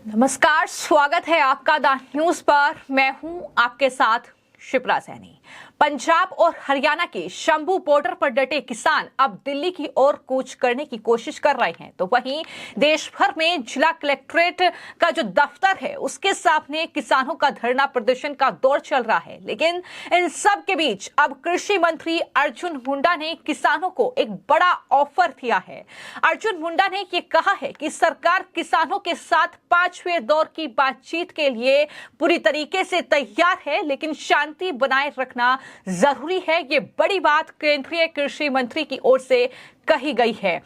नमस्कार, स्वागत है आपका द न्यूज पर। मैं हूं आपके साथ शिप्रा सैनी। पंजाब और हरियाणा के शंभू बॉर्डर पर डटे किसान अब दिल्ली की ओर कूच करने की कोशिश कर रहे हैं, तो वहीं देश भर में जिला कलेक्ट्रेट का जो दफ्तर है उसके सामने किसानों का धरना प्रदर्शन का दौर चल रहा है। लेकिन इन सब के बीच अब कृषि मंत्री अर्जुन मुंडा ने किसानों को एक बड़ा ऑफर दिया है। अर्जुन मुंडा ने ये कहा है कि सरकार किसानों के साथ 5वें दौर की बातचीत के लिए पूरी तरीके से तैयार है, लेकिन शांति बनाए रखना जरूरी है। ये बड़ी बात केंद्रीय कृषि मंत्री की ओर से कही गई है।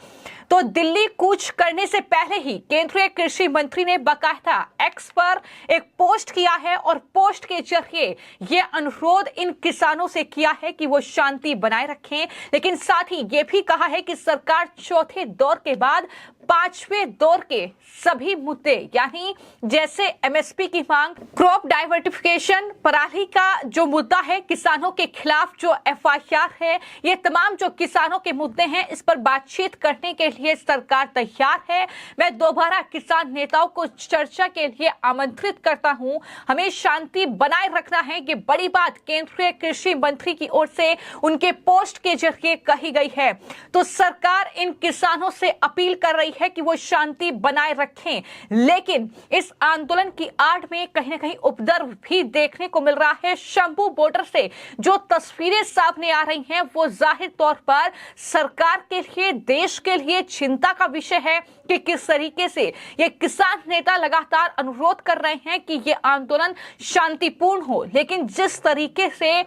तो दिल्ली कूच करने से पहले ही केंद्रीय कृषि मंत्री ने बाकायदा एक्स पर एक पोस्ट किया है और पोस्ट के जरिए ये अनुरोध इन किसानों से किया है कि वो शांति बनाए रखें, लेकिन साथ ही ये भी कहा है कि सरकार चौथे दौर के बाद 5वें दौर के सभी मुद्दे यानी जैसे एमएसपी की मांग, क्रॉप डाइवर्सिफिकेशन, पराली का जो मुद्दा है, किसानों के खिलाफ जो एफआईआर है, ये तमाम जो किसानों के मुद्दे हैं इस पर बातचीत करने के लिए सरकार तैयार है। मैं दोबारा किसान नेताओं को चर्चा के लिए आमंत्रित करता हूं। हमें शांति बनाए रखना है। ये बड़ी बात केंद्रीय कृषि मंत्री की ओर से उनके पोस्ट के जरिए कही गई है। तो सरकार इन किसानों से अपील कर रही है कि वो शांति बनाए रखें, लेकिन इस आंदोलन की आड़ में कहीं ना कहीं उपद्रव भी देखने को मिल रहा है। शंभू बॉर्डर से जो तस्वीरें सामने आ रही हैं वो जाहिर तौर पर सरकार के लिए, देश के लिए चिंता का विषय है कि किस तरीके से ये किसान नेता लगातार अनुरोध कर रहे हैं कि ये आंदोलन शांतिपूर्ण हो, लेकिन जिस तरीके से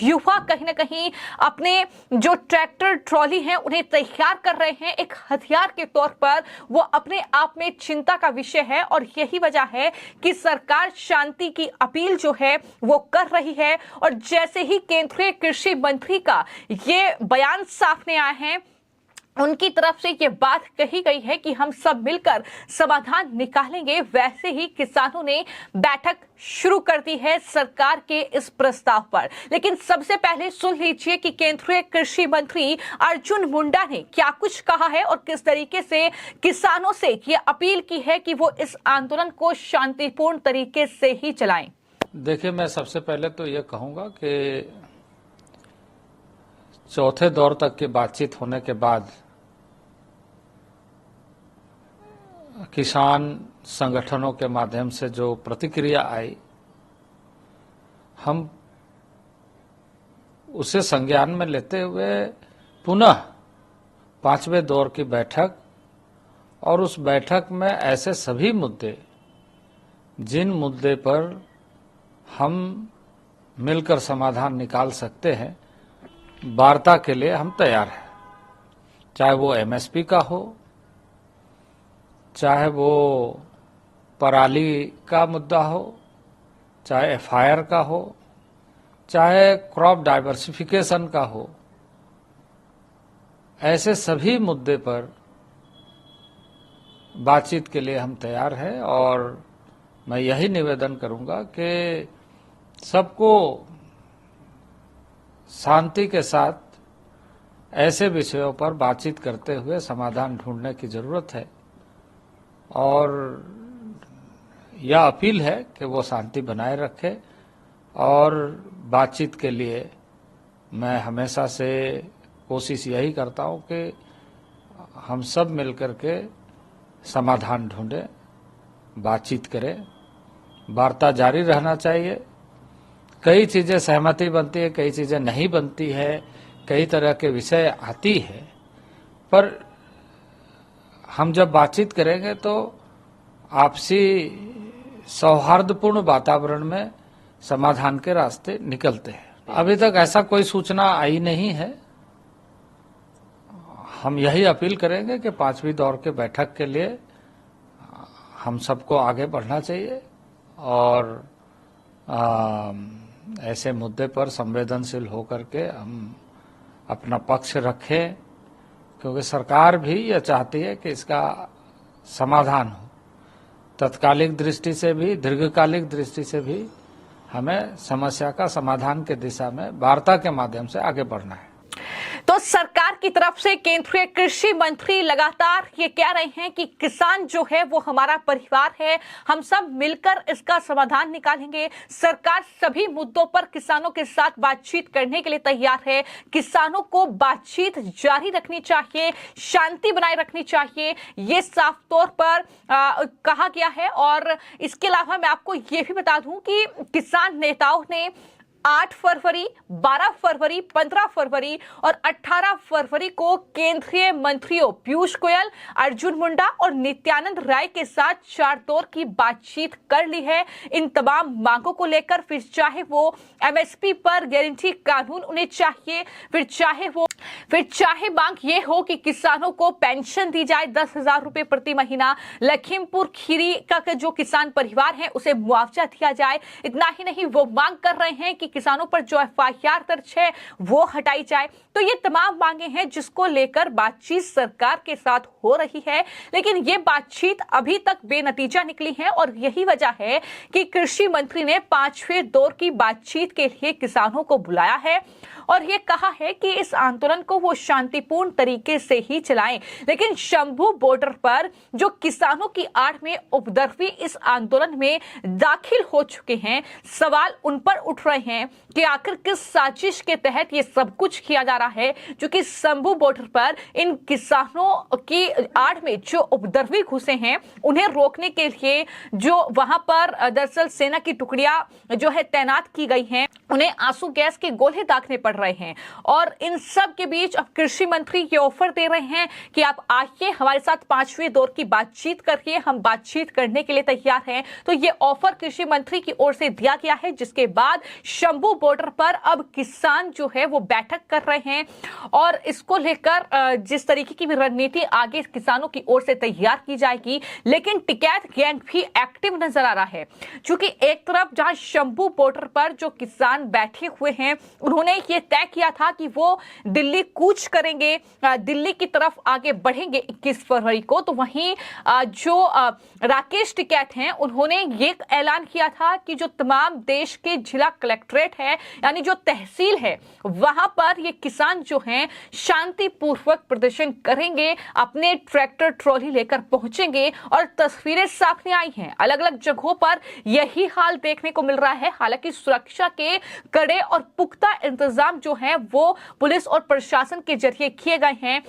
युवा कहीं ना कहीं अपने जो ट्रैक्टर ट्रॉली हैं उन्हें तैयार कर रहे हैं एक हथियार के तौर पर, वो अपने आप में चिंता का विषय है। और यही वजह है कि सरकार शांति की अपील जो है वो कर रही है। और जैसे ही केंद्रीय कृषि मंत्री का ये बयान सामने आए हैं, उनकी तरफ से ये बात कही गई है कि हम सब मिलकर समाधान निकालेंगे, वैसे ही किसानों ने बैठक शुरू कर दी है सरकार के इस प्रस्ताव पर। लेकिन सबसे पहले सुन लीजिए कि केंद्रीय कृषि मंत्री अर्जुन मुंडा ने क्या कुछ कहा है और किस तरीके से किसानों से ये अपील की है कि वो इस आंदोलन को शांतिपूर्ण तरीके से ही चलाएं। देखिए, मैं सबसे पहले तो ये कहूंगा कि चौथे दौर तक की बातचीत होने के बाद किसान संगठनों के माध्यम से जो प्रतिक्रिया आई, हम उसे संज्ञान में लेते हुए पुनः 5वें दौर की बैठक और उस बैठक में ऐसे सभी मुद्दे जिन मुद्दे पर हम मिलकर समाधान निकाल सकते हैं, वार्ता के लिए हम तैयार हैं। चाहे वो एमएसपी का हो, चाहे वो पराली का मुद्दा हो, चाहे एफआईआर का हो, चाहे क्रॉप डाइवर्सिफिकेशन का हो, ऐसे सभी मुद्दे पर बातचीत के लिए हम तैयार हैं। और मैं यही निवेदन करूंगा कि सबको शांति के साथ ऐसे विषयों पर बातचीत करते हुए समाधान ढूंढने की जरूरत है। और यह अपील है कि वो शांति बनाए रखे। और बातचीत के लिए मैं हमेशा से कोशिश यही करता हूं कि हम सब मिलकर के समाधान ढूंढें, बातचीत करें, वार्ता जारी रहना चाहिए। कई चीजें सहमति बनती है, कई चीजें नहीं बनती है, कई तरह के विषय आती है, पर हम जब बातचीत करेंगे तो आपसी सौहार्दपूर्ण वातावरण में समाधान के रास्ते निकलते हैं। अभी तक ऐसा कोई सूचना आई नहीं है। हम यही अपील करेंगे कि 5वीं दौर के बैठक के लिए हम सबको आगे बढ़ना चाहिए और ऐसे मुद्दे पर संवेदनशील होकर के हम अपना पक्ष रखें, क्योंकि सरकार भी यह चाहती है कि इसका समाधान हो। तत्कालिक दृष्टि से भी, दीर्घकालिक दृष्टि से भी हमें समस्या का समाधान की दिशा में वार्ता के माध्यम से आगे बढ़ना है। तो सरकार की तरफ से केंद्रीय कृषि मंत्री लगातार ये कह रहे हैं कि किसान जो है वो हमारा परिवार है, हम सब मिलकर इसका समाधान निकालेंगे। सरकार सभी मुद्दों पर किसानों के साथ बातचीत करने के लिए तैयार है। किसानों को बातचीत जारी रखनी चाहिए, शांति बनाए रखनी चाहिए, ये साफ तौर पर कहा गया है। और इसके अलावा मैं आपको ये भी बता दूं कि किसान नेताओं ने 8 फरवरी, 12 फरवरी, 15 फरवरी और 18 फरवरी को केंद्रीय मंत्रियों पीयूष गोयल, अर्जुन मुंडा और नित्यानंद राय के साथ 4 दौर की बातचीत कर ली है इन तमाम मांगों को लेकर। फिर चाहे वो एमएसपी पर गारंटी कानून उन्हें चाहिए, फिर चाहे मांग ये हो कि किसानों को पेंशन दी जाए 10,000 रुपए प्रति महीना, लखीमपुर खीरी का जो किसान परिवार है उसे मुआवजा दिया जाए। इतना ही नहीं, वो मांग कर रहे हैं कि किसानों पर जो एफआईआर दर्ज है वो हटाई जाए। तो ये तमाम मांगे हैं जिसको लेकर बातचीत सरकार के साथ हो रही है, लेकिन ये बातचीत अभी तक बेनतीजा निकली है। और यही वजह है कि कृषि मंत्री ने 5वें दौर की बातचीत के लिए किसानों को बुलाया है और ये कहा है कि इस आंदोलन को वो शांतिपूर्ण तरीके से ही चलाएं। लेकिन शंभू बॉर्डर पर जो किसानों की आड़ में उपद्रवी इस आंदोलन में दाखिल हो चुके हैं, सवाल उन पर उठ रहे हैं कि आखिर किस साजिश के तहत ये सब कुछ किया जा रहा है, जो कि शंभू बॉर्डर पर इन किसानों की आड़ में जो उपद्रवी घुसे हैं उन्हें रोकने के लिए जो वहां पर दरअसल सेना की टुकड़ियां जो है तैनात की गई हैं, उन्हें आंसू गैस के गोले दागने पड़ रहे हैं। और इन सब के बीच अब कृषि मंत्री ये ऑफर दे रहे हैं कि आप आइए हमारे साथ 5वें दौर की बातचीत करिए, हम बातचीत करने के लिए तैयार हैं। तो ये ऑफर कृषि मंत्री की ओर से दिया गया है, जिसके बाद शंभू बॉर्डर पर अब किसान जो है वो बैठक कर रहे हैं और इसको लेकर जिस तरीके की भी रणनीति आगे किसानों की ओर से तैयार की जाएगी। लेकिन टिकैत गैंग भी एक्टिव नजर आ रहा है, क्योंकि एक तरफ जहां शंभू बॉर्डर पर जो किसान बैठे हुए हैं उन्होंने ये तय किया था कि वो दिल्ली कूच करेंगे, दिल्ली की तरफ आगे बढ़ेंगे 21 फरवरी को। तो वहीं जो राकेश टिकैत हैं उन्होंने ये ऐलान किया था कि जो तमाम देश के जिला कलेक्ट्रेट है यानी जो तहसील है वहां पर ये किसान जो हैं शांतिपूर्वक प्रदर्शन करेंगे, अपने ट्रैक्टर ट्रॉली लेकर पहुंचेंगे। और तस्वीरें सामने आई हैं, अलग अलग जगहों पर यही हाल देखने को मिल रहा है। हालांकि सुरक्षा के कड़े और पुख्ता इंतजाम जो हैं वो पुलिस और प्रशासन के जरिए किए गए हैं,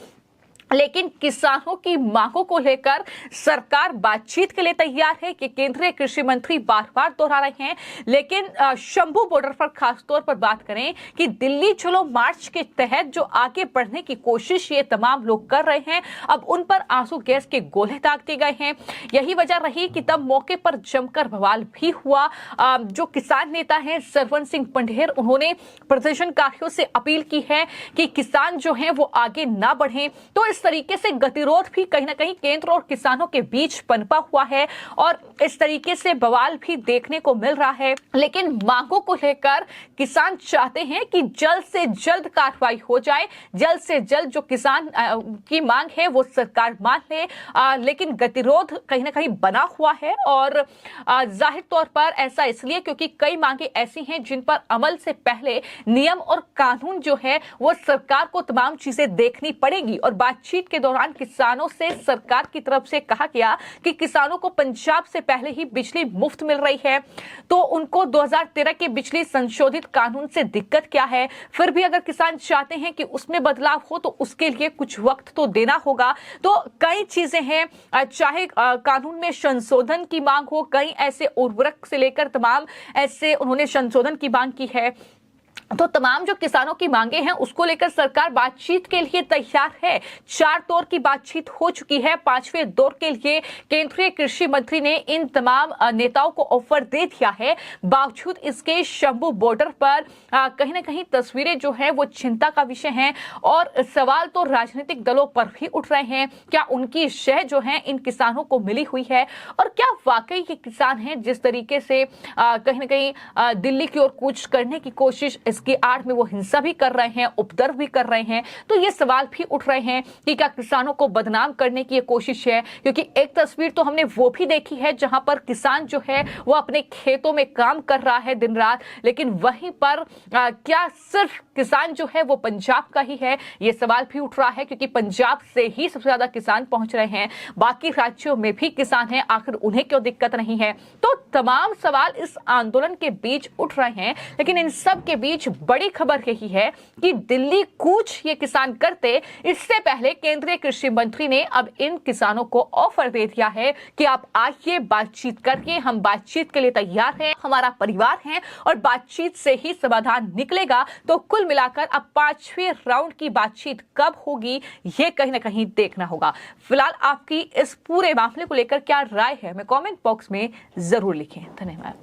लेकिन किसानों की मांगों को लेकर सरकार बातचीत के लिए तैयार है कि केंद्रीय कृषि मंत्री बार बार दोहरा रहे हैं। लेकिन शंभू बॉर्डर पर खासतौर पर बात करें कि दिल्ली चलो मार्च के तहत जो आगे बढ़ने की कोशिश ये तमाम लोग कर रहे हैं, अब उन पर आंसू गैस के गोले दाग दिए गए हैं। यही वजह रही कि तब मौके पर जमकर बवाल भी हुआ। जो किसान नेता हैं सरवन सिंह पंढेर, उन्होंने प्रदर्शनकारियों से अपील की है कि किसान जो हैं वो आगे ना बढ़ें। तो इस तरीके से गतिरोध भी कहीं ना कहीं केंद्र और किसानों के बीच पनपा हुआ है और इस तरीके से बवाल भी देखने को मिल रहा है। लेकिन मांगों को लेकर किसान चाहते हैं कि जल्द से जल्द कार्रवाई हो जाए, जल्द से जल्द जो किसान की मांग है वो सरकार मान ले। लेकिन गतिरोध कहीं ना कहीं बना हुआ है और जाहिर तौर पर ऐसा इसलिए क्योंकि कई मांगे ऐसी हैं जिन पर अमल से पहले नियम और कानून जो है वो सरकार को तमाम चीजें देखनी पड़ेगी। और बातचीत के दौरान किसानों से सरकार की तरफ से कहा गया कि किसानों को पंजाब से पहले ही बिजली मुफ्त मिल रही है, तो उनको 2013 के बिजली संशोधित कानून से दिक्कत क्या है। फिर भी अगर किसान चाहते हैं कि उसमें बदलाव हो तो उसके लिए कुछ वक्त तो देना होगा। तो कई चीजें हैं, चाहे कानून में संशोधन की मांग हो, कई ऐसे उर्वरक से लेकर तमाम ऐसे उन्होंने संशोधन की मांग की है। तो तमाम जो किसानों की मांगे हैं उसको लेकर सरकार बातचीत के लिए तैयार है। 4 दौर की बातचीत हो चुकी है, 5वें दौर के लिए केंद्रीय कृषि मंत्री ने इन तमाम नेताओं को ऑफर दे दिया है। बावजूद इसके शंभू बॉर्डर पर कहीं ना कहीं तस्वीरें जो है वो चिंता का विषय हैं और सवाल तो राजनीतिक दलों पर भी उठ रहे हैं। क्या उनकी शह जो है इन किसानों को मिली हुई है और क्या वाकई ये किसान हैं जिस तरीके से कहीं ना कहीं दिल्ली की ओर कूच करने की कोशिश इसकी आड़ में वो हिंसा भी कर रहे हैं, उपद्रव भी कर रहे हैं। तो ये सवाल भी उठ रहे हैं कि क्या किसानों को बदनाम करने की ये कोशिश है? क्योंकि एक तस्वीर तो हमने वो भी देखी है जहां पर किसान जो है वो अपने खेतों में काम कर रहा है दिन रात, लेकिन वहीं पर क्या सिर्फ किसान जो है वो पंजाब का ही है? ये सवाल भी उठ रहा है, क्योंकि पंजाब से ही सबसे ज्यादा किसान पहुंच रहे हैं, बाकी राज्यों में भी किसान हैं, आखिर उन्हें क्यों दिक्कत नहीं है? तो तमाम सवाल इस आंदोलन के बीच उठ रहे हैं, लेकिन इन सब के बीच बड़ी खबर यही है कि दिल्ली कूच ये किसान करते इससे पहले केंद्रीय कृषि मंत्री ने अब इन किसानों को ऑफर दे दिया है कि आप आइए, बातचीत करके, हम बातचीत के लिए तैयार हैं, हमारा परिवार है और बातचीत से ही समाधान निकलेगा। तो कुल मिलाकर अब 5वें राउंड की बातचीत कब होगी ये कहीं ना कहीं देखना होगा। फिलहाल आपकी इस पूरे मामले को लेकर क्या राय है, हमें कमेंट बॉक्स में जरूर लिखें। धन्यवाद।